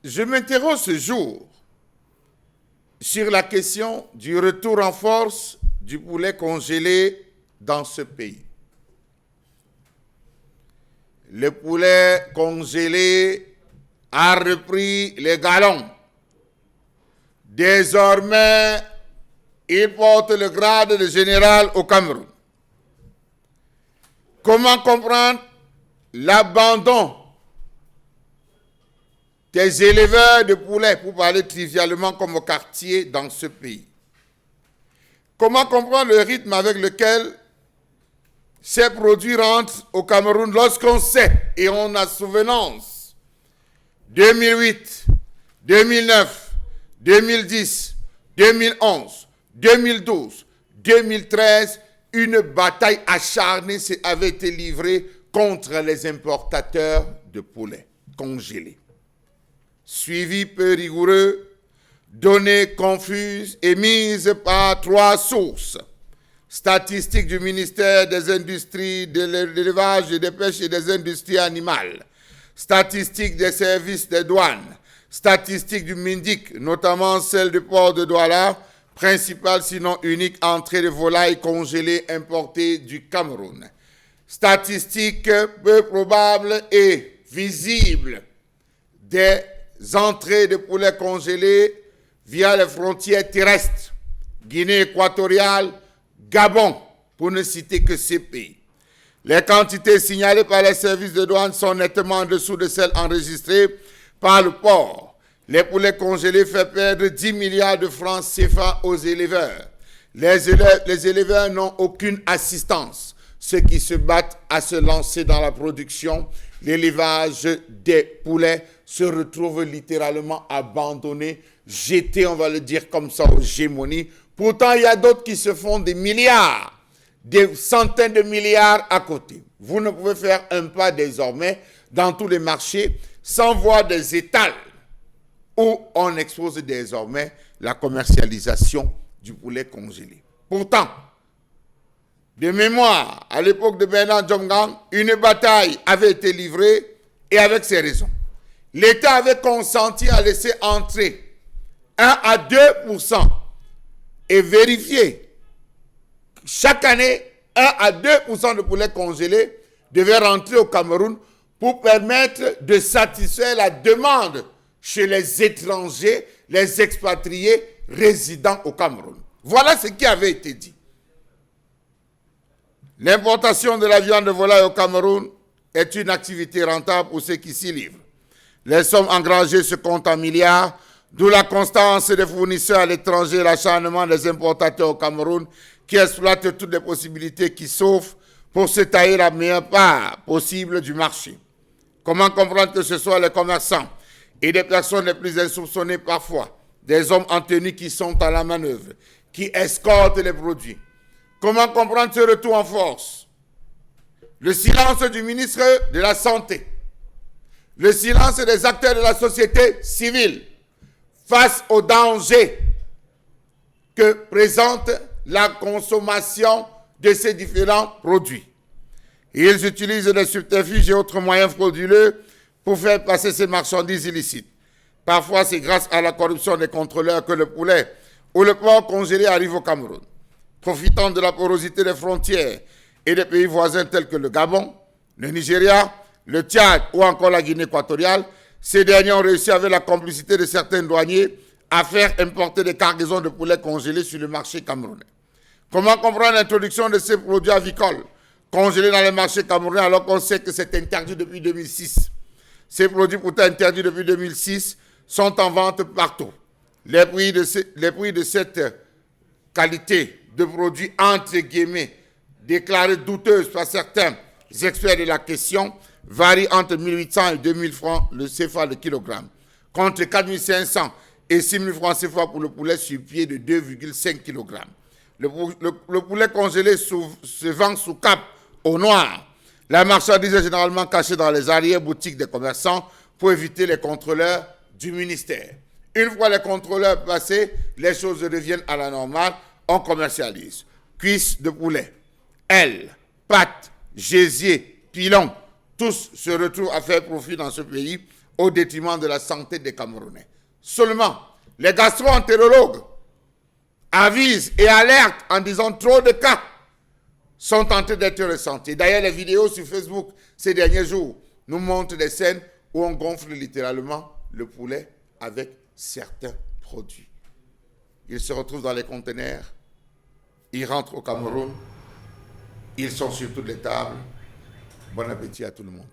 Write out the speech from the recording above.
je m'interroge ce jour sur la question du retour en force du poulet congelé dans ce pays. Le poulet congelé a repris les galons. Désormais, il porte le grade de général au Cameroun. Comment comprendre l'abandon des éleveurs de poulets, pour parler trivialement comme au quartier dans ce pays? Comment comprendre le rythme avec lequel ces produits rentrent au Cameroun lorsqu'on sait et on a souvenance 2008, 2009, 2010, 2011, 2012, 2013, une bataille acharnée avait été livrée contre les importateurs de poulets congelés. Suivi peu rigoureux, données confuses émises par 3 sources. Statistiques du ministère des Industries, de l'élevage, des pêches et des industries animales. Statistiques des services des douanes. Statistiques du MINDIC, notamment celle du port de Douala, principale sinon unique entrée de volailles congelées importées du Cameroun. Statistiques peu probables et visibles des entrées de poulets congelés via les frontières terrestres, Guinée équatoriale, Gabon, pour ne citer que ces pays. Les quantités signalées par les services de douane sont nettement en dessous de celles enregistrées par le port. Les poulets congelés font perdre 10 milliards de francs CFA aux éleveurs. Les éleveurs n'ont aucune assistance. Ceux qui se battent à se lancer dans la production, l'élevage des poulets se retrouvent littéralement abandonnés, jetés, on va le dire comme ça, aux gémonies. Pourtant, il y a d'autres qui se font des milliards, des centaines de milliards à côté. Vous ne pouvez faire un pas désormais dans tous les marchés sans voir des étals où on expose désormais la commercialisation du poulet congelé. Pourtant, de mémoire, à l'époque de Bernard Djomgang, une bataille avait été livrée et avec ses raisons. L'État avait consenti à laisser entrer 1 à 2% et vérifier. Chaque année, 1 à 2% de poulets congelés devaient rentrer au Cameroun pour permettre de satisfaire la demande chez les étrangers, les expatriés résidant au Cameroun. Voilà ce qui avait été dit. L'importation de la viande de volaille au Cameroun est une activité rentable pour ceux qui s'y livrent. Les sommes engrangées se comptent en milliards, d'où la constance des fournisseurs à l'étranger et l'acharnement des importateurs au Cameroun qui exploitent toutes les possibilités qui s'offrent pour se tailler la meilleure part possible du marché. Comment comprendre que ce soit les commerçants et des personnes les plus insoupçonnées parfois, des hommes en tenue qui sont à la manœuvre, qui escortent les produits? Comment comprendre ce retour en force? Le silence du ministre de la Santé, le silence des acteurs de la société civile face au danger que présente la consommation de ces différents produits. Ils utilisent des subterfuges et autres moyens frauduleux pour faire passer ces marchandises illicites. Parfois, c'est grâce à la corruption des contrôleurs que le poulet ou le porc congelé arrive au Cameroun. Profitant de la porosité des frontières et des pays voisins tels que le Gabon, le Nigeria, le Tchad ou encore la Guinée équatoriale, ces derniers ont réussi avec la complicité de certains douaniers à faire importer des cargaisons de poulets congelés sur le marché camerounais. Comment comprendre l'introduction de ces produits avicoles congelés dans les marchés camerounais alors qu'on sait que c'est interdit depuis 2006? Ces produits pourtant interdits depuis 2006 sont en vente partout. Les prix de cette qualité de produits, entre guillemets, déclarés douteuses par certains experts de la question, varient entre 1800 et 2000 francs le CFA le kilogramme, contre 4500 et 6000 francs CFA pour le poulet sur pied de 2,5 kg. Le poulet congelé se vend sous cape au noir. La marchandise est généralement cachée dans les arrière-boutiques des commerçants pour éviter les contrôleurs du ministère. Une fois les contrôleurs passés, les choses reviennent à la normale, on commercialise. Cuisses de poulet, ailes, pattes, gésier, pilons, tous se retrouvent à faire profit dans ce pays au détriment de la santé des Camerounais. Seulement, les gastro-entérologues avisent et alertent en disant trop de cas sont en train d'être ressentis. D'ailleurs, les vidéos sur Facebook ces derniers jours nous montrent des scènes où on gonfle littéralement le poulet avec certains produits. Ils se retrouvent dans les conteneurs, ils rentrent au Cameroun, ils sont sur toutes les tables. Bon appétit à tout le monde.